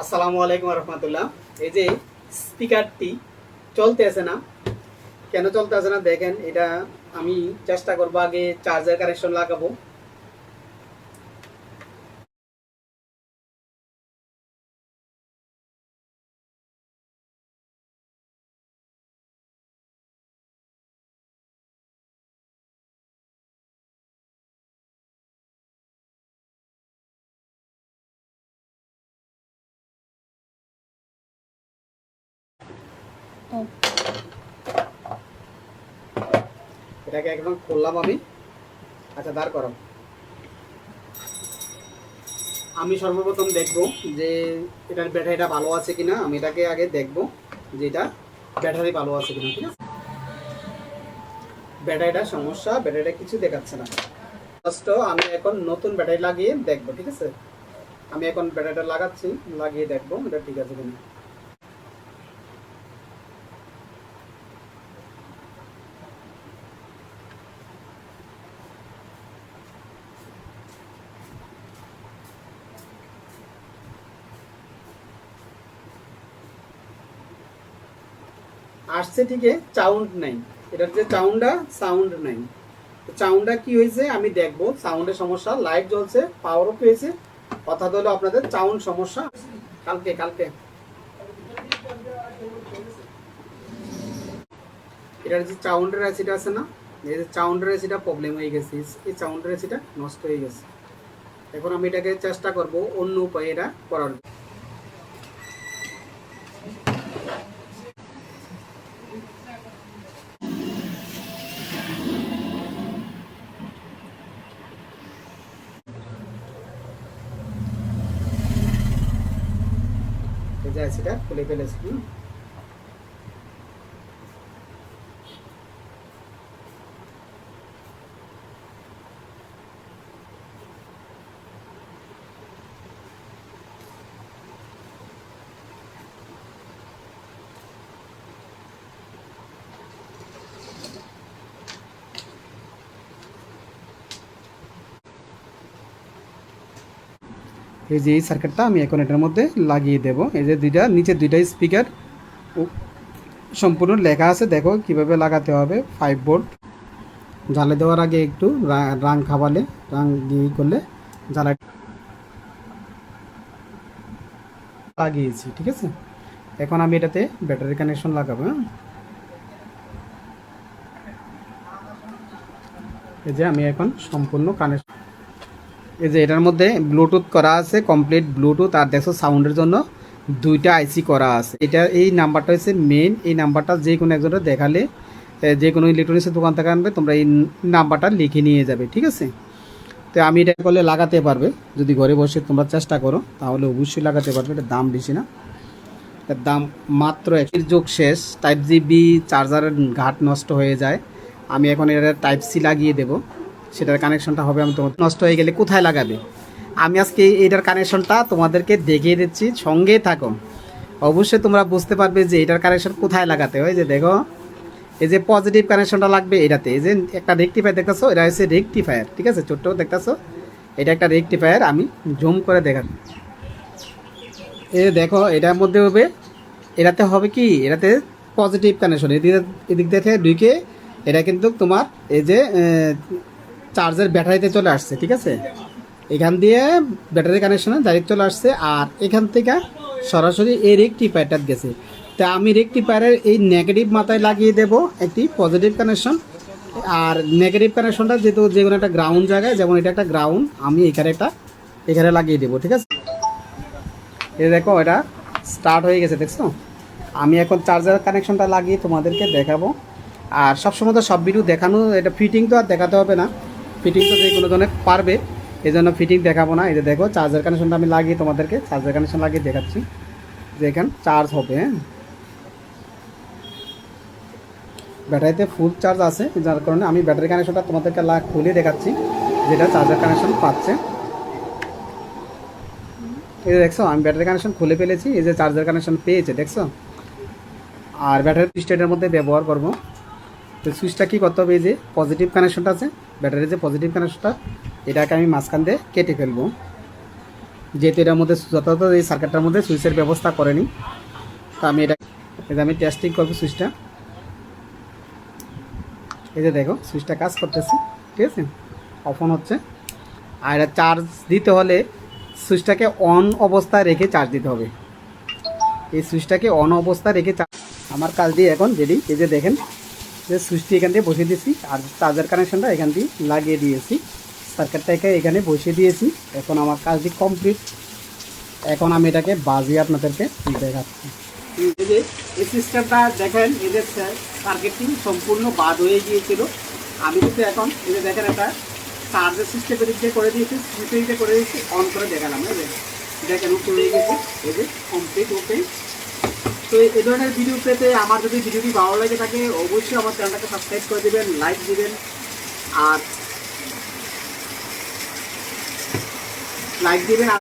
আসসালামু আলাইকুম রহমতুল্লাহ। এই যে স্পিকারটি চলতে আছে না, কেন চলতে আছে না দেখেন। এটা আমি চেষ্টা করবো, আগে চার্জার কানেকশন লাগাবো। এটাকে একদম খুললাম আমি। আচ্ছা, দাঁড় করাম। আমি সর্বপ্রথম দেখব যে এটার ব্যাটারিটা ভালো আছে কিনা। আমি এটাকে আগে দেখব যে এটা ব্যাটারি ভালো আছে কিনা। ঠিক আছে, ব্যাটারিটা সমস্যা, ব্যাটারিটা কিছু দেখাচ্ছে না। ফার্স্ট আমি এখন নতুন ব্যাটারি লাগিয়ে দেখব। ঠিক আছে, আমি এখন ব্যাটারিটা লাগাচ্ছি, লাগিয়ে দেখবো এটা ঠিক আছে কিনা। আসছে ঠিকই, সাউন্ড নাই। এটার যে সাউন্ড নাই। সাউন্ডটা কি হয়েছে আমি দেখবো। সাউন্ডের সমস্যা, লাইট জ্বলছে, পাওয়ার অফ হয়েছে, অর্থাৎ হলো আপনাদের সাউন্ড সমস্যা। কালকে কালকে এটার যে সাউন্ডের এসিটা আছে না, এই যে সাউন্ডের এসিটা প্রবলেম হয়ে গেছে, এই সাউন্ডের এসিটা নষ্ট হয়ে গেছে। এখন আমি এটাকে চেষ্টা করব অন্য উপায়ে এটা করার। এই যে এসিটা খুলে ফেলেছি। এই যে এই সার্কিটটা আমি এখন এটার মধ্যে লাগিয়ে দেব। এই যে নিচে দুইটা স্পিকার সম্পূর্ণ লেখা আছে, দেখো কিভাবে লাগাতে হবে। 5 ভোল্ট জ্বালে দেওয়ার আগে একটু রাং খাওয়ালে, রাং দিয়ে করলে জ্বালা লাগিয়েছি। ঠিক আছে, এখন আমি এটাতে ব্যাটারি কানেকশন লাগাবো। এই যে আমি এখন সম্পূর্ণ কানেকশন, এই যে এটার মধ্যে ব্লুটুথ করা আছে, কমপ্লিট ব্লুটুথ। আর দেখো সাউন্ডের জন্য দুইটা আইসি করা আছে। এটা এই নাম্বারটা হচ্ছে মেন। এই নাম্বারটা যে কোনো একজনের দেখালে, যে কোনো ইলেকট্রনিক্সের দোকান থেকে আনবে, তোমরা এই নাম্বারটা লিখে নিয়ে যাবে। ঠিক আছে, তো আমি এটা করলে লাগাতে পারবে। যদি ঘরে বসে তোমরা চেষ্টা করো তাহলে অবশ্যই লাগাতে পারবে। এটার দাম বেশি না, এটার দাম মাত্র এর যোগ শেষ। টাইপ জি বি চার্জারের ঘাট নষ্ট হয়ে যায়। আমি এখন এটা টাইপ সি লাগিয়ে দেবো, সেটার কানেকশনটা হবে। আমি তোমার নষ্ট হয়ে গেলে কোথায় লাগাবে, আমি আজকে এটার কানেকশনটা তোমাদেরকে দেখিয়ে দিচ্ছি। সঙ্গে থাকো, অবশ্যই তোমরা বুঝতে পারবে যে এটার কানেকশন কোথায় লাগাতে হয়। যে দেখো, এই যে পজিটিভ কানেকশনটা লাগবে এটাতে। এই যে একটা রেকটিফায়ার দেখতেছো, এটা হচ্ছে রেকটিফায়ার। ঠিক আছে, ছোট্ট দেখতেছো, এটা একটা রেকটিফায়ার। আমি জুম করে দেখাচ্ছি। এই দেখো, এটার মধ্যে হবে, এটাতে হবে কি, এটাতে পজিটিভ কানেকশন। এদিক থেকে ঢুকে এটা কিন্তু তোমার এই যে চার্জের ব্যাটারিতে চলে আসছে। ঠিক আছে, এখান দিয়ে ব্যাটারি কানেকশনে ডাইরেক্ট চলে আসছে। আর এখান থেকে সরাসরি এই রেকটিফায়ারটা গেছে। তা আমি রেকটিফায়ারের এই নেগেটিভ মাথায় লাগিয়ে দেব একটি পজিটিভ কানেকশন। আর নেগেটিভ কানেকশনটা যেহেতু যে কোনো একটা গ্রাউন্ড জায়গায়, যেমন এটা একটা গ্রাউন্ড, আমি এখানে লাগিয়ে দেবো। ঠিক আছে, এই দেখো এটা স্টার্ট হয়ে গেছে, দেখছো। আমি এখন চার্জার কানেকশনটা লাগিয়ে তোমাদেরকে দেখাবো। আর সবসময় তো সব ভিডিও দেখানো, এটা ফিটিং তো আর দেখাতে হবে না, ফিটিং তো যে কোনো ধরনের পারবে, এই জন্য ফিটিং দেখাবো না। এই যে দেখো চার্জার কানেকশনটা আমি লাগিয়ে তোমাদেরকে চার্জার কানেকশন লাগিয়ে দেখাচ্ছি যে এখানে চার্জ হবে। হ্যাঁ, ব্যাটারিতে ফুল চার্জ আছে, যার কারণে আমি ব্যাটারি কানেকশনটা তোমাদেরকে খুলে দেখাচ্ছি, যেটা চার্জার কানেকশন পাচ্ছে। এই যে দেখছো, আমি ব্যাটারি কানেকশন খুলে ফেলেছি। এই যে চার্জার কানেকশন পেয়েছে, দেখছো। আর ব্যাটারি সুইচটার মধ্যে ব্যবহার করব। তো সুইচটা কী করতে হবে, এই যে পজিটিভ কানেকশনটা আছে, ব্যাটারির যে পজিটিভ কানেকশনটা, এটাকে আমি মাঝখান দিয়ে কেটে ফেলবো। যেহেতু এটার মধ্যে যথাযথ এই সার্কিটটার মধ্যে সুইচের ব্যবস্থা করেনি। তো আমি এটা আমি টেস্টিং করবো সুইচটা। এই যে দেখো সুইচটা কাজ করতেছে, ঠিক আছে, অফ অন হচ্ছে। আর এটা চার্জ দিতে হলে সুইচটাকে অন অবস্থায় রেখে চার্জ দিতে হবে। এই সুইচটাকে অন অবস্থায় রেখে আমার কাজ দিয়ে এখন রেডি। এই যে দেখেন যে সুইচটি এখান দিয়ে বসিয়ে দিয়েছি আর চার্জার কানেকশনটা এখান দিয়ে লাগিয়ে দিয়েছি, সার্কিটটাকে এখানে বসিয়ে দিয়েছি। এখন আমার কাজটি কমপ্লিট। এখন আমি এটাকে বাজিয়ে আপনাদেরকে দেখাচ্ছি। এই যে এই সিস্টেমটা দেখেন, এই যে সার্কিটটি সম্পূর্ণ বাদ হয়ে গিয়েছিল। আমি কিন্তু এখন এই যে দেখেন একটা চার্জের সিস্টেমের দিকে করে দিয়েছি, সুইচের দিকে করে দিয়েছি, অন করে দেখালাম। এই যে দেখেন উপরে হয়ে গেছে, এই যে কমপ্লিট ওকে। তো এই ধরনের ভিডিও পেতে আমার যদি ভিডিওটি ভালো লাগে থাকে অবশ্যই আমার চ্যানেলটাকে সাবস্ক্রাইব করে দেবেন, লাইক দিবেন আর